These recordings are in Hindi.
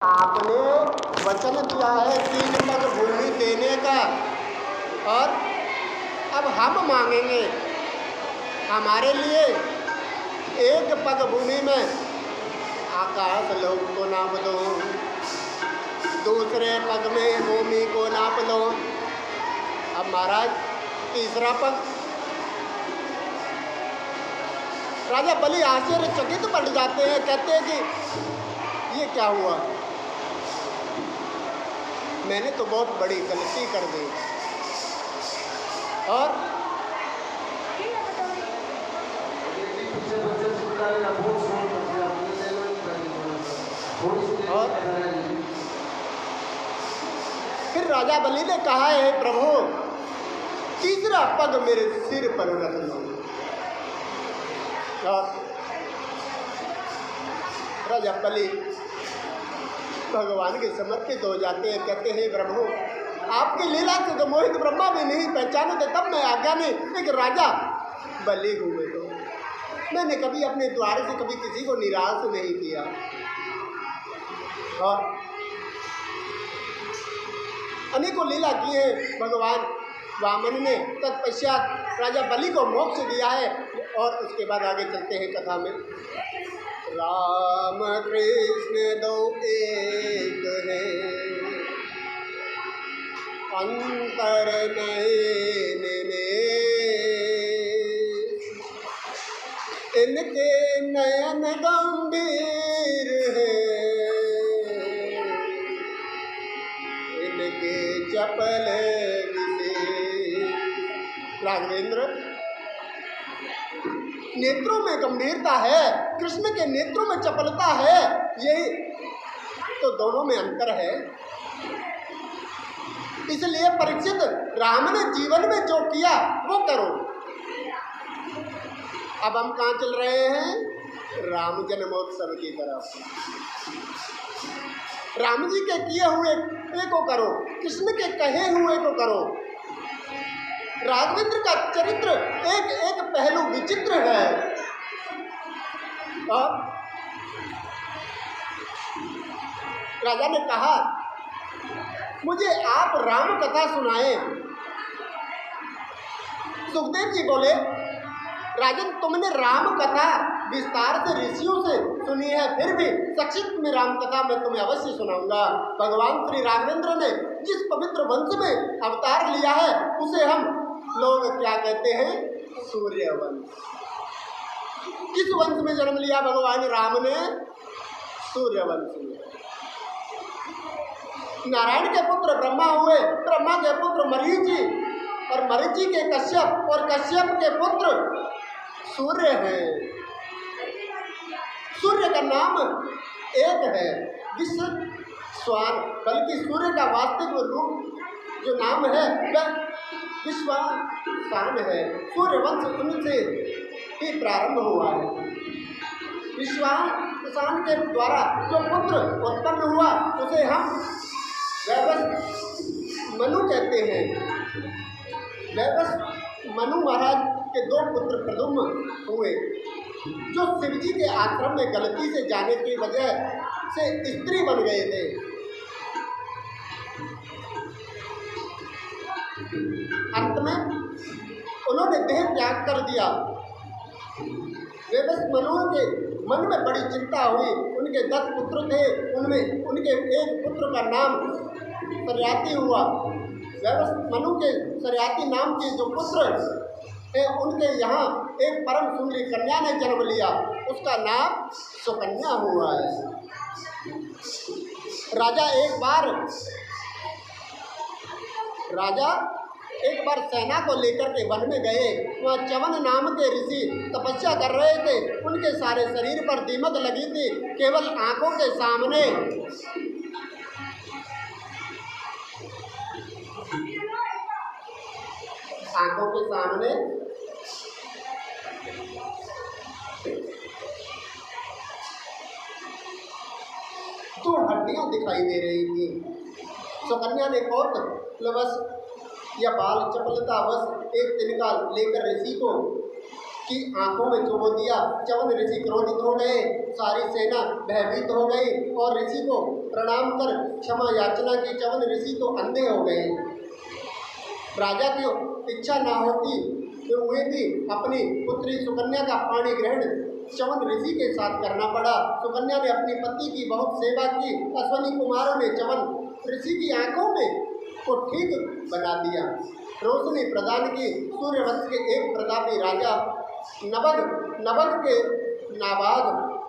आपने वचन दिया है 3 पग भूमि देने का, और अब हम मांगेंगे हमारे लिए 1 पग भूमि में आकाश लोक को नाप दो, दूसरे पग में भूमि को नाप लो। अब महाराज तीसरा पग, राजा बलि आश्चर्यचकित पड़ जाते हैं, कहते हैं कि ये क्या हुआ, मैंने तो बहुत बड़ी गलती कर दी। और फिर राजा बलि ने कहा है, प्रभु तीसरा पग मेरे सिर पर रख लो। और राजा बलि भगवान के समर्पित हो जाते हैं, कहते हैं प्रभु आपकी लीला से तो मोहित ब्रह्मा भी नहीं पहचाने थे, तब मैं आज्ञा नहीं, एक राजा बलि हुए तो मैंने कभी अपने द्वार से कभी किसी को निराश नहीं किया। और अनेकों लीला की है भगवान वामन ने, तत्पश्चात राजा बलि को मोक्ष दिया है। और उसके बाद आगे चलते हैं कथा में। राम कृष्ण दो एक है, अंतर नयन में इनके नयन गंभीर है, इनके चपल राघवेंद्र नेत्रों में गंभीरता है, कृष्ण के नेत्रों में चपलता है, यही तो दोनों में अंतर है। इसलिए परीक्षित राम ने जीवन में जो किया वो करो। अब हम कहाँ चल रहे हैं? राम जन्मोत्सव की तरफ। राम जी के किए हुए को करो, कृष्ण के कहे हुए को करो। राघवेंद्र का चरित्र एक एक पहलू विचित्र है। और राजा ने कहा मुझे आप राम कथा सुनाएं। सुखदेव जी बोले राजन तुमने राम कथा विस्तार से ऋषियों से सुनी है, फिर भी संक्षिप्त में राम कथा मैं तुम्हें अवश्य सुनाऊंगा। भगवान श्री राघवेंद्र ने जिस पवित्र वंश में अवतार लिया है उसे हम लोग क्या कहते हैं? सूर्यवंश। किस वंश में जन्म लिया भगवान राम ने? सूर्यवंश में। नारायण के पुत्र ब्रह्मा हुए, ब्रह्मा के पुत्र मरीचि, और मरीचि के कश्यप, और कश्यप के पुत्र सूर्य हैं। सूर्य का नाम एक है, विश्व स्वान, बल्कि सूर्य का वास्तविक रूप जो नाम है वह विश्वासान है। सूर्यवंश उनसे ही प्रारंभ हुआ है। विश्वासान के द्वारा जो पुत्र उत्पन्न हुआ उसे हम वैवस्वत मनु कहते हैं। वैवस्वत मनु महाराज के 2 पुत्र प्रद्युम्न हुए, जो शिवजी के आश्रम में गलती से जाने की वजह से स्त्री बन गए थे। अंत में उन्होंने देह त्याग कर दिया। वैवस्वत मनु के मन में बड़ी चिंता हुई। उनके 10 पुत्र थे, उनमें उनके एक पुत्र का नाम सरयाती हुआ। वैवस्वत मनु के सरयाती नाम के जो पुत्र है उनके यहाँ एक परम सुंदरी कन्या ने जन्म लिया, उसका नाम सुकन्या हुआ है। राजा एक बार सेना को लेकर के वन में गए। वहाँ च्यवन नाम के ऋषि तपस्या कर रहे थे। उनके सारे शरीर पर दीमक लगी थी, केवल आंखों के सामने दो हड्डियां दिखाई दे रही थी। सुकन्या ने कौतूहलवश या बाल चपलतावश एक तिनका लेकर ऋषि को की आंखों में चुबो दिया। च्यवन ऋषि क्रोधित हो गए। सारी सेना भयभीत हो गई और ऋषि को प्रणाम कर क्षमा याचना की। च्यवन ऋषि तो अंधे हो गए। राजा की इच्छा ना होती तो वे भी अपनी पुत्री सुकन्या का पाणी ग्रहण च्यवन ऋषि के साथ करना पड़ा। सुकन्या ने अपनी पति की बहुत सेवा की। अश्वनी कुमारों ने च्यवन ऋषि की आंखों में को ठीक बना दिया, रोशनी प्रदान की। सूर्यवंश के एक प्रतापी राजा नबग के नाबाद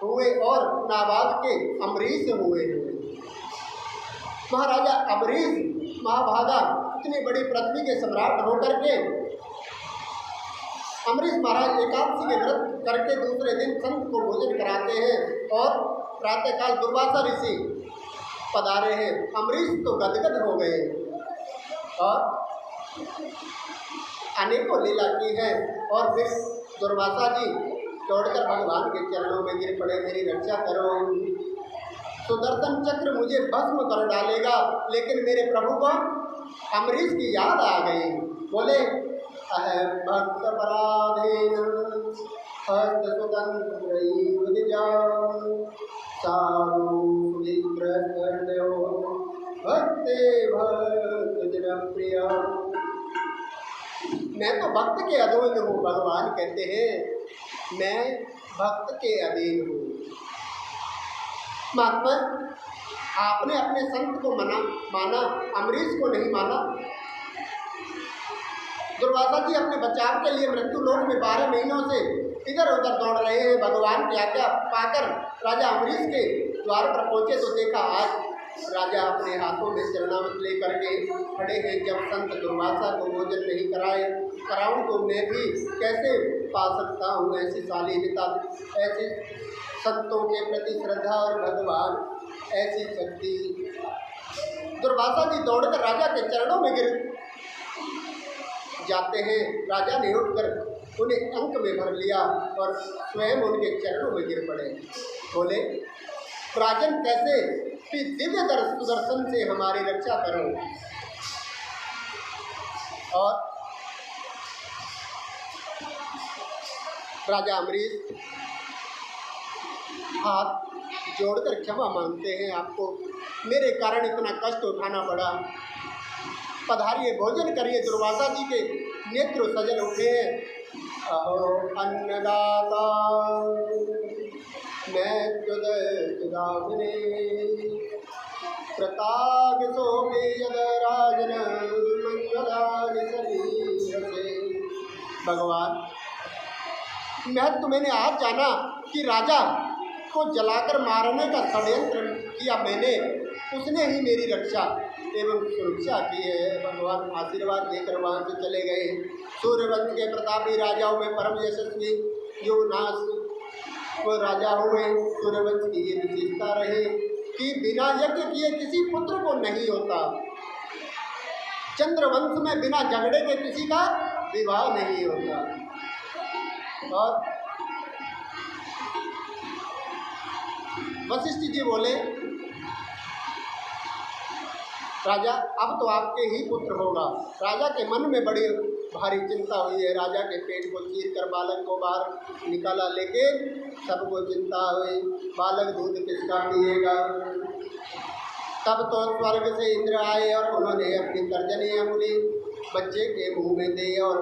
हुए और नाबाद के अमरीश हुए। महाराजा अमरीश महाभागा इतनी बड़ी पृथ्वी के सम्राट होकर के अमरीश महाराज एकादशी के व्रत करके दूसरे दिन संत को भोजन कराते हैं और प्रातःकाल दुर्वासा ऋषि पधारे हैं। अमरीश तो गदगद हो गए और अनेकों लीला की है। और फिर दुर्वासा जी दौड़कर भगवान के चरणों में गिर पड़े, मेरी रक्षा करो। सुदर्शन चक्र मुझे भस्म कर डालेगा, लेकिन मेरे प्रभु को अमरीश की याद आ गई। बोले भक्त पराधीन हस्त स्वतंत्र भक्ते भक्त जनप्रिय। मैं तो भक्त के अधीन हूँ, भगवान कहते हैं मैं भक्त के अधीन हूँ। महात्मा आपने अपने संत को माना, अमरीश को नहीं माना। दुर्वासा जी अपने बचाव के लिए मृत्यु लोक में 12 महीनों से इधर उधर दौड़ रहे हैं। भगवान की आज्ञा पाकर राजा अमरीश के द्वार पर पहुँचे तो देखा आज राजा अपने हाथों में चरणामृत लेकर के खड़े हैं। जब संत दुर्वासा को भोजन नहीं कराऊं तो मैं भी कैसे पा सकता हूँ ऐसी शालीनता, ऐसे संतों के प्रति श्रद्धा और भगवान ऐसी शक्ति। दुर्वासा जी दौड़कर राजा के चरणों में गिर जाते हैं। राजा ने उठकर उन्हें अंक में भर लिया और स्वयं उनके चरणों में गिर पड़े। बोले राजन कैसे कि दिव्य सुदर्शन से हमारी रक्षा करो। और राजा अमरीश हाथ जोड़कर क्षमा मांगते हैं, आपको मेरे कारण इतना कष्ट उठाना पड़ा, पधारिए भोजन करिए। दुर्वासा जी के नेत्र सजल उठे हैं। अहो अन्नदाता मैं तुदामिने प्रताप सोमे यद राजन मंगलानि शरीर से। भगवान मैंने आज जाना कि राजा को जलाकर मारने का षड्यंत्र किया मैंने, उसने ही मेरी रक्षा एवं सुरक्षा की है। भगवान आशीर्वाद देकर वहाँ से चले गए। सूर्यवंश के प्रतापी राजाओं में परम यशस्वी जो नाश वो राजा हुए। सूर्यवंश की ये विशेषता रही कि बिना यज्ञ किए किसी पुत्र को नहीं होता। चंद्रवंश में बिना झगड़े के किसी का विवाह नहीं होता। और वशिष्ठ जी बोले राजा अब तो आपके ही पुत्र होगा। राजा के मन में बड़ी भारी चिंता हुई है। राजा के पेट को चीर कर बालक को बाहर निकाला, लेकिन सबको चिंता हुई बालक दूध किसका पिएगा। तब तो स्वर्ग से इंद्र आए और उन्होंने अपनी तर्जनी अंगुली बच्चे के मुंह में दी और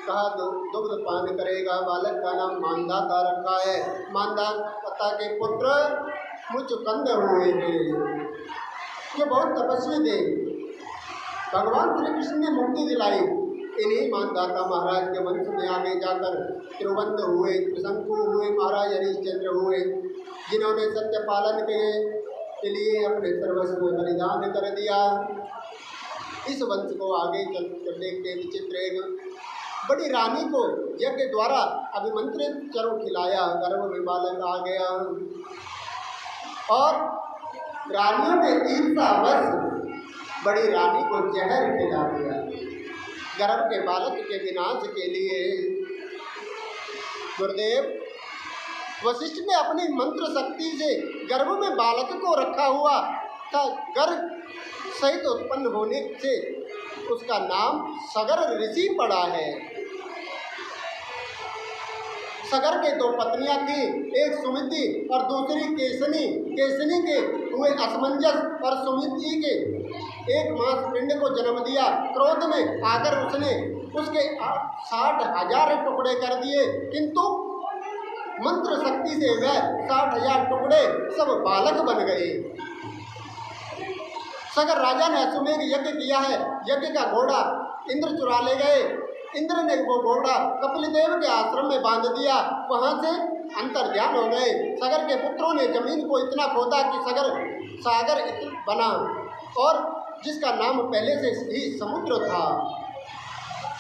कहा दुग्ध पान करेगा। बालक का नाम मानदाता रखा है। मानदाता के पुत्र मुचुकंद हुए हैं, जो बहुत तपस्वी थे। भगवान श्री कृष्ण ने मुक्ति दिलाई। इन्हीं मानदाता महाराज के वंश में आगे जाकर त्रिवंद हुए, त्रिशंकु हुए, महाराज हरिश्चंद्र हुए, जिन्होंने सत्य पालन के लिए अपने सर्वस्व बलिदान कर दिया। इस वंश को आगे चल देखते विचित्र एक बड़ी रानी को यज्ञ द्वारा अभिमंत्रित चरो खिलाया, गर्भ में बालक आ गया और रानियों के ईर्ष्यावश बड़ी रानी को जहर खिला दिया गर्भ के बालक के विनाश के लिए। गुरुदेव वशिष्ठ ने अपनी मंत्र शक्ति से गर्भ में बालक को रखा हुआ था। गर्भ सहित उत्पन्न होने से उसका नाम सगर ऋषि पड़ा है। सगर के दो पत्नियां थी, एक सुमिति और दूसरी केसनी। केसनी के हुए असमंजस और सुमिति के एक मांस पिंड को जन्म दिया। क्रोध में आकर उसने उसके 60,000 टुकड़े कर दिए, किंतु मंत्र शक्ति से वह 60,000 टुकड़े सब बालक बन गए। सगर राजा ने अश्वमेध यज्ञ किया है। यज्ञ का घोड़ा इंद्र चुरा ले गए। इंद्र ने वो घोड़ा कपिल देव के आश्रम में बांध दिया, वहां से अंतर्ध्यान हो गए। सगर के पुत्रों ने जमीन को इतना खोदा कि सागर बना, और जिसका नाम पहले से ही समुद्र था।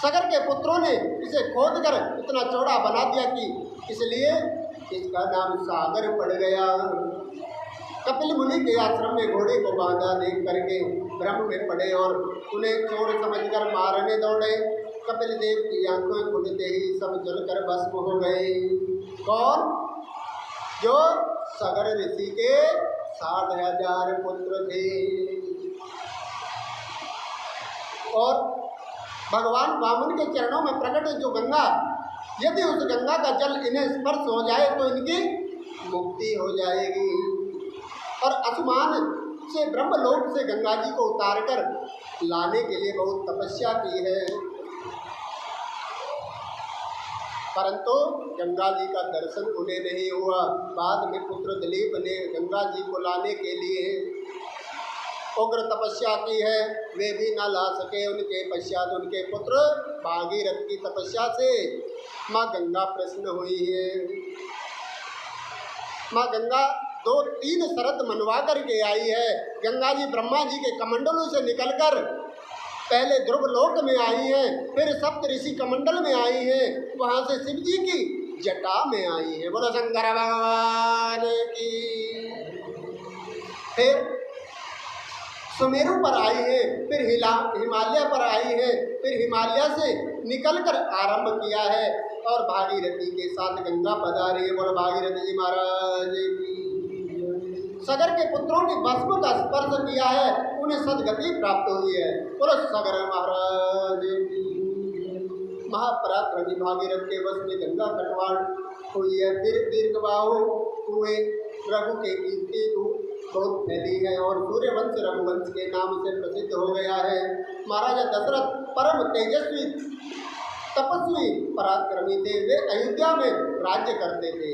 सगर के पुत्रों ने इसे खोदकर इतना चौड़ा बना दिया कि इसलिए इसका नाम सागर पड़ गया। कपिल मुनि के आश्रम में घोड़े को बांधा देख करके ब्रह्म में पड़े और उन्हें चोर समझकर मारने दौड़े। कपिल देव की आंखें खुलते ही सब जलकर भस्म हो गए। कौन? जो सगर ऋषि के 60,000 पुत्र थे। और भगवान वामन के चरणों में प्रकट जो गंगा, यदि उस गंगा का जल इन्हें स्पर्श हो जाए तो इनकी मुक्ति हो जाएगी। और आसमान से ब्रह्मलोक से गंगा जी को उतारकर लाने के लिए बहुत तपस्या की है, परंतु गंगा जी का दर्शन उन्हें नहीं हुआ। बाद में पुत्र दिलीप ने गंगा जी को लाने के लिए उग्र तपस्या की है, वे भी न ला सके। उनके पश्चात उनके पुत्र भागीरथ की तपस्या से माँ गंगा प्रसन्न हुई है। माँ गंगा 2-3 शरत मनवा करके आई है। गंगा जी ब्रह्मा जी के कमंडलों से निकलकर पहले ध्रुव लोक में आई हैं, फिर सप्त ऋषि कमंडल में आई हैं, वहाँ से शिव जी की जटा में आई हैं। बोलो शंकर भगवान की। फिर सुमेरु पर आई है, फिर हिमालय पर आई है, फिर हिमालय से निकलकर आरंभ किया है और भागीरथी के साथ गंगा पधारी है। बोलो भागीरथी जी महाराज की। सगर के पुत्रों ने भस्म का स्पर्श किया है, उन्हें सदगति प्राप्त हुई है। बोलो सगर महाराज की। महापराक्रमी भागीरथ के वश में गंगा कटवाड़ हुई है। फिर दीर्घबाहु हुए, रघु के कीर्ति बहुत फैली है और सूर्यवंश रघुवंश के नाम से प्रसिद्ध हो गया है। महाराजा दशरथ परम तेजस्वी तपस्वी पराक्रमी थे। वे अयोध्या में राज्य करते थे।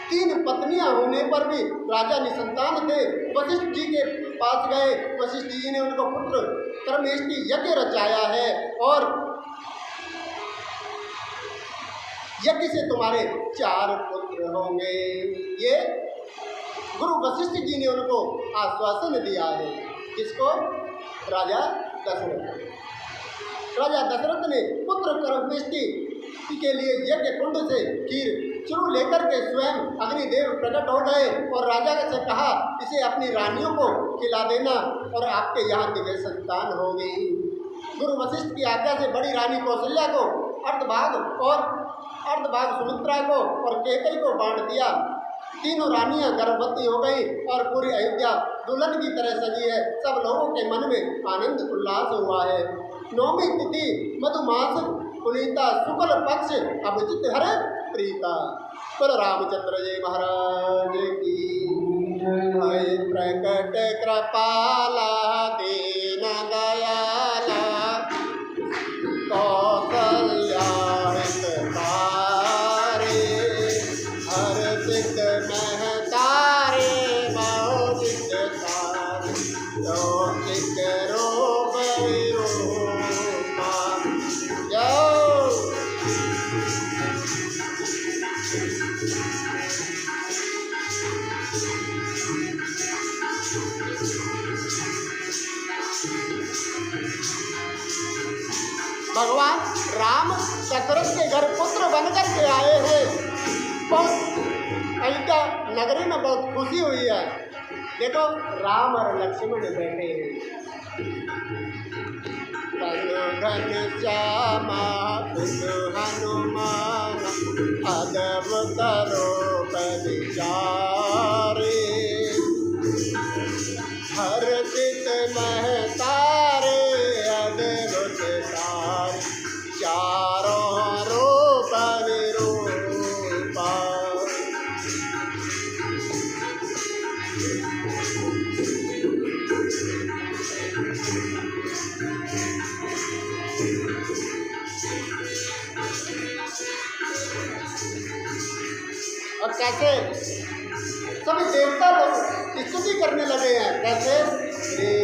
3 पत्नियां होने पर भी राजा निसंतान थे। वशिष्ठ जी के पास गए, वशिष्ठ जी ने उनको पुत्र कर्मेष्टि यज्ञ रचाया है और यज्ञ से तुम्हारे 4 पुत्र होंगे। ये गुरु वशिष्ठ जी ने उनको आश्वासन दिया है। किसको? राजा दशरथ। राजा दशरथ ने पुत्र कर्मेष्टि के लिए यज्ञ कुंड से खीर चुरू लेकर के स्वयं अग्निदेव प्रकट हो गए और राजा से कहा, इसे अपनी रानियों को खिला देना और आपके यहाँ दिव्य संतान होगी। गुरु वशिष्ठ की आज्ञा से बड़ी रानी कौशल्या को अर्धभाग सुमित्रा को और केकई को बांट दिया। तीनों रानियां गर्भवती हो गई और पूरी अयोध्या दुल्हन की तरह सजी है। सब लोगों के मन में आनंद उल्लास हुआ है। 9वीं तिथि मधुमास पुनीता, शुक्ल पक्ष अभिजित हर प्रीता। बोलो रामचंद्र जी महाराज की। भय प्रकट कृपाला दीन दयाला, कौशल्या हितकारी, हर्षित महतारे मौलिक तारे, लौकिक रूप विरूपा। भगवान राम दशरथ के घर पुत्र बनकर के आए हैं। बहुत अयोध्या नगरी में बहुत खुशी हुई है। देखो राम और लक्ष्मण बैठे हैं। घन श्यामा हनुमान अद्भुत रूप विचारे, हर्षित महतारे अद्भुत तारे, चारों रूप विरूप। और कैसे सभी देवता लोग स्तुति करने लगे हैं। कैसे? श्री